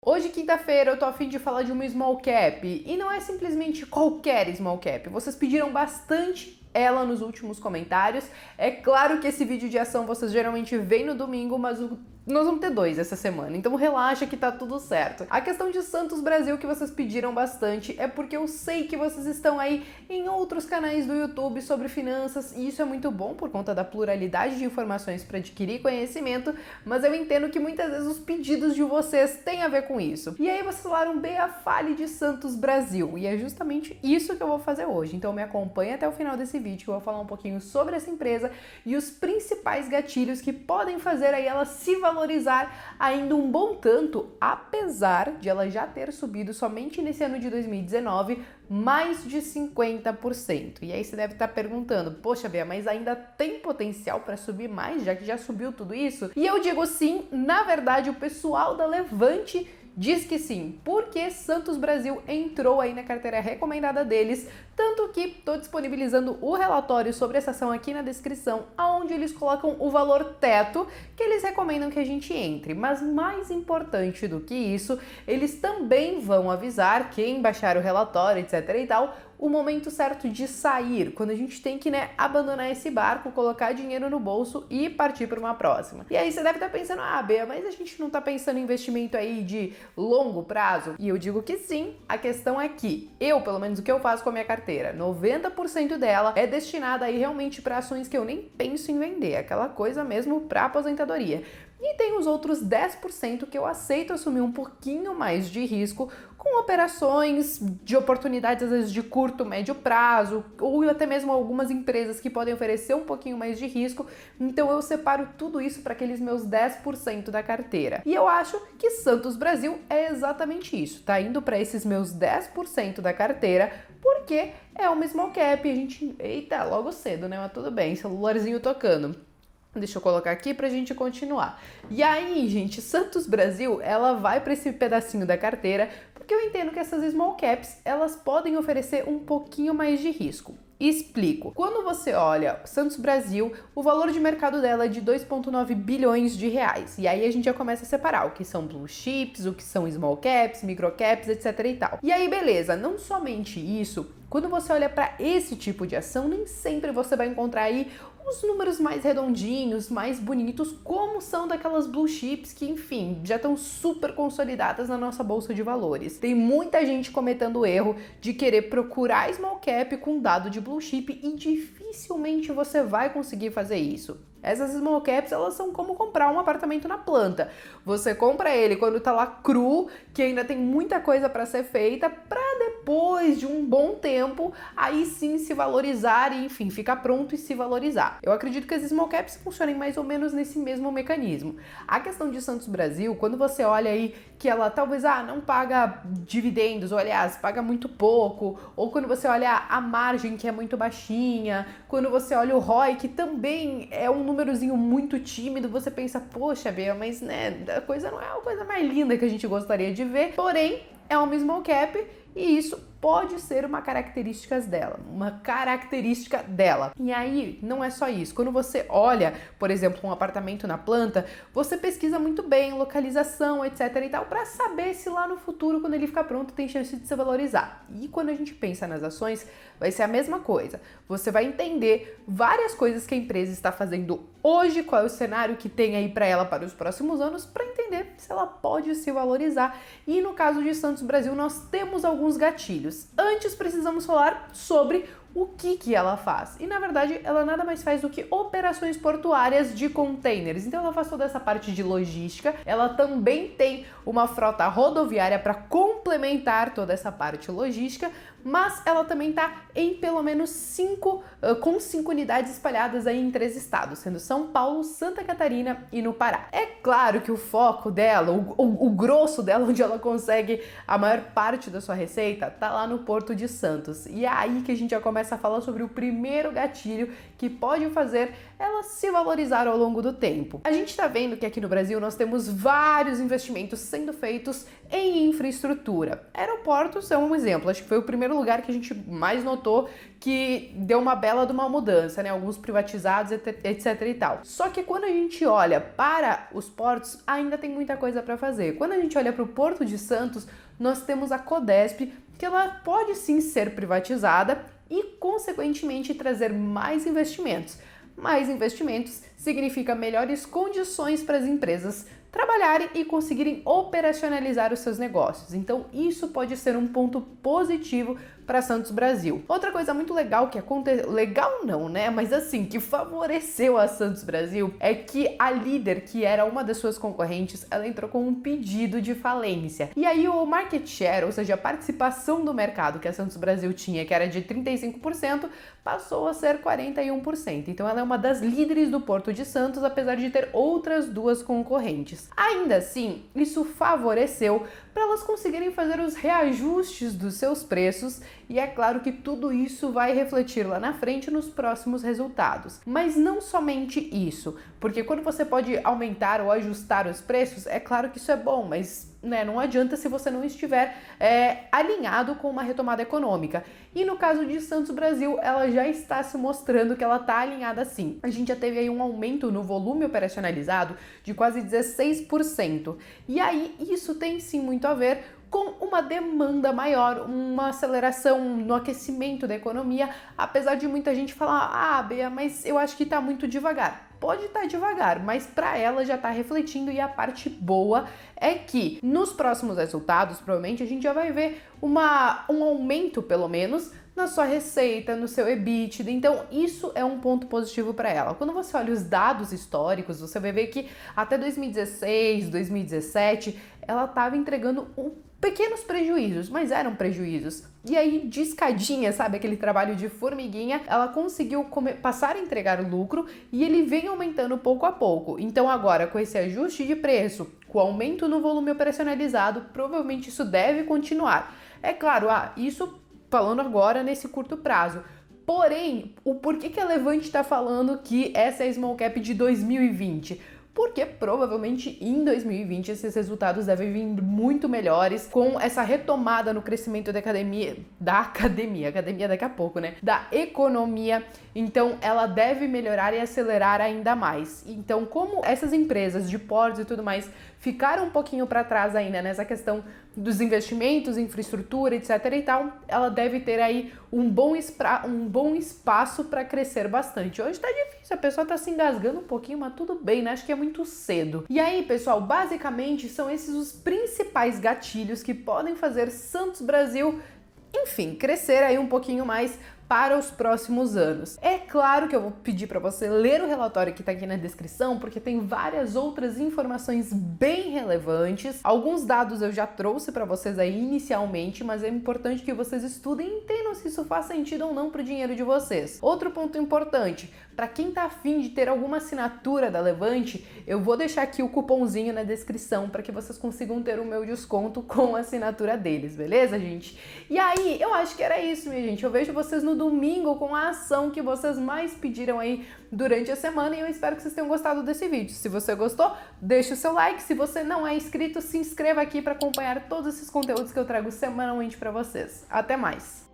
Hoje, quinta-feira, eu tô a fim de falar de uma small cap, e não é simplesmente qualquer small cap. Vocês pediram bastante ela nos últimos comentários. É claro que esse vídeo de ação vocês geralmente veem no domingo, mas nós vamos ter dois essa semana, então relaxa que tá tudo certo. A questão de Santos Brasil que vocês pediram bastante é porque eu sei que vocês estão aí em outros canais do YouTube sobre finanças, e isso é muito bom por conta da pluralidade de informações para adquirir conhecimento, mas eu entendo que muitas vezes os pedidos de vocês têm a ver com isso. E aí vocês falaram, Bea, fale de Santos Brasil, e é justamente isso que eu vou fazer hoje. Então me acompanha até o final desse vídeo que eu vou falar um pouquinho sobre essa empresa e os principais gatilhos que podem fazer aí ela se valorizar ainda um bom tanto, apesar de ela já ter subido somente nesse ano de 2019 mais de 50%. E aí você deve estar perguntando, poxa, Bea, mas ainda tem potencial para subir mais, já que já subiu tudo isso? E eu digo sim, na verdade o pessoal da Levante diz que sim, porque Santos Brasil entrou aí na carteira recomendada deles, tanto que estou disponibilizando o relatório sobre essa ação aqui na descrição, onde eles colocam o valor teto que eles recomendam que a gente entre. Mas mais importante do que isso, eles também vão avisar quem baixar o relatório, etc e tal, o momento certo de sair, quando a gente tem que, abandonar esse barco, colocar dinheiro no bolso e partir para uma próxima. E aí você deve estar pensando, Bea, mas a gente não está pensando em investimento aí de longo prazo? E eu digo que sim, a questão é que pelo menos o que eu faço com a minha carteira, 90% dela é destinada aí realmente para ações que eu nem penso em vender, aquela coisa mesmo para aposentadoria. E tem os outros 10% que eu aceito assumir um pouquinho mais de risco com operações de oportunidades, às vezes de curto, médio prazo, ou até mesmo algumas empresas que podem oferecer um pouquinho mais de risco. Então eu separo tudo isso para aqueles meus 10% da carteira. E eu acho que Santos Brasil é exatamente isso, tá indo para esses meus 10% da carteira, porque é uma small cap, a gente... Eita, logo cedo, mas tudo bem, celularzinho tocando. Deixa eu colocar aqui pra gente continuar. E aí, gente, Santos Brasil, ela vai para esse pedacinho da carteira, porque eu entendo que essas small caps, elas podem oferecer um pouquinho mais de risco. Explico. Quando você olha Santos Brasil, o valor de mercado dela é de 2,9 bilhões de reais. E aí a gente já começa a separar o que são blue chips, o que são small caps, micro caps, etc e tal. E aí, beleza, não somente isso, quando você olha para esse tipo de ação, nem sempre você vai encontrar aí os números mais redondinhos, mais bonitos, como são daquelas blue chips que, enfim, já estão super consolidadas na nossa bolsa de valores. Tem muita gente cometendo o erro de querer procurar small cap com dado de blue chip e dificilmente você vai conseguir fazer isso. Essas small caps, elas são como comprar um apartamento na planta. Você compra ele quando tá lá cru, que ainda tem muita coisa para ser feita, para depois de um bom tempo, aí sim se valorizar e, enfim, ficar pronto e se valorizar. Eu acredito que as small caps funcionem mais ou menos nesse mesmo mecanismo. A questão de Santos Brasil, quando você olha aí que ela talvez, não paga dividendos, ou aliás, paga muito pouco, ou quando você olha a margem que é muito baixinha, quando você olha o ROI, que também é um númerozinho muito tímido, você pensa, poxa, Bea, mas a coisa não é a coisa mais linda que a gente gostaria de ver, porém, é uma small cap e isso pode ser uma característica dela. E aí, não é só isso. Quando você olha, por exemplo, um apartamento na planta, você pesquisa muito bem localização, etc e tal, para saber se lá no futuro, quando ele ficar pronto, tem chance de se valorizar. E quando a gente pensa nas ações, vai ser a mesma coisa. Você vai entender várias coisas que a empresa está fazendo hoje, qual é o cenário que tem aí para ela para os próximos anos, para entender se ela pode se valorizar. E no caso de Santos Brasil, nós temos alguns gatilhos. Antes precisamos falar sobre o que ela faz. E na verdade, ela nada mais faz do que operações portuárias de containers. Então ela faz toda essa parte de logística. Ela também tem uma frota rodoviária para complementar toda essa parte logística, mas ela também está em pelo menos 5 unidades espalhadas aí em 3 estados, sendo São Paulo, Santa Catarina e no Pará. É claro que o foco dela, o grosso dela, onde ela consegue a maior parte da sua receita, tá lá no Porto de Santos. E é aí que a gente já começa a falar sobre o primeiro gatilho que pode fazer elas se valorizaram ao longo do tempo. A gente está vendo que aqui no Brasil nós temos vários investimentos sendo feitos em infraestrutura. Aeroportos é um exemplo, acho que foi o primeiro lugar que a gente mais notou que deu uma bela de uma mudança, né? Alguns privatizados, etc e tal. Só que quando a gente olha para os portos, ainda tem muita coisa para fazer. Quando a gente olha para o Porto de Santos, nós temos a Codesp, que ela pode sim ser privatizada e, consequentemente, trazer mais investimentos. Mais investimentos significa melhores condições para as empresas trabalharem e conseguirem operacionalizar os seus negócios. Então, isso pode ser um ponto positivo para Santos Brasil. Outra coisa muito legal que aconteceu, legal não, né? Mas assim, que favoreceu a Santos Brasil é que a Líder, que era uma das suas concorrentes, ela entrou com um pedido de falência. E aí o market share, ou seja, a participação do mercado que a Santos Brasil tinha, que era de 35%, passou a ser 41%. Então ela é uma das líderes do Porto de Santos, apesar de ter outras duas concorrentes. Ainda assim, isso favoreceu para elas conseguirem fazer os reajustes dos seus preços, e é claro que tudo isso vai refletir lá na frente nos próximos resultados. Mas não somente isso, porque quando você pode aumentar ou ajustar os preços, é claro que isso é bom, mas não adianta se você não estiver alinhado com uma retomada econômica. E no caso de Santos Brasil, ela já está se mostrando que ela está alinhada sim. A gente já teve aí um aumento no volume operacionalizado de quase 16%. E aí isso tem sim muito a ver com uma demanda maior, uma aceleração no aquecimento da economia, apesar de muita gente falar, Bea, mas eu acho que está muito devagar. Pode estar devagar, mas para ela já está refletindo, e a parte boa é que nos próximos resultados, provavelmente, a gente já vai ver um aumento, pelo menos, na sua receita, no seu EBITDA. Então, isso é um ponto positivo para ela. Quando você olha os dados históricos, você vai ver que até 2016, 2017, ela estava entregando pequenos prejuízos, mas eram prejuízos. E aí, de escadinha, sabe, aquele trabalho de formiguinha, ela conseguiu passar a entregar o lucro e ele vem aumentando pouco a pouco. Então agora, com esse ajuste de preço, com o aumento no volume operacionalizado, provavelmente isso deve continuar. É claro, isso falando agora nesse curto prazo. Porém, o porquê que a Levante está falando que essa é a Small Cap de 2020? Porque provavelmente em 2020 esses resultados devem vir muito melhores, com essa retomada no crescimento da academia daqui a pouco, né? Da economia. Então ela deve melhorar e acelerar ainda mais. Então, como essas empresas de portos e tudo mais ficaram um pouquinho para trás ainda nessa questão dos investimentos, infraestrutura, etc e tal, ela deve ter aí um bom espaço para crescer bastante. Hoje tá difícil, a pessoa tá se engasgando um pouquinho, mas tudo bem, né? Acho que é muito cedo. E aí, pessoal, basicamente são esses os principais gatilhos que podem fazer Santos Brasil, enfim, crescer aí um pouquinho mais para os próximos anos. É claro que eu vou pedir para você ler o relatório que está aqui na descrição, porque tem várias outras informações bem relevantes. Alguns dados eu já trouxe para vocês aí inicialmente, mas é importante que vocês estudem e entendam se isso faz sentido ou não para o dinheiro de vocês. Outro ponto importante, para quem está afim de ter alguma assinatura da Levante, eu vou deixar aqui o cupomzinho na descrição para que vocês consigam ter o meu desconto com a assinatura deles, beleza, gente? E aí, eu acho que era isso, minha gente. Eu vejo vocês no domingo com a ação que vocês mais pediram aí durante a semana, e eu espero que vocês tenham gostado desse vídeo. Se você gostou, deixa o seu like. Se você não é inscrito, se inscreva aqui para acompanhar todos esses conteúdos que eu trago semanalmente para vocês. Até mais!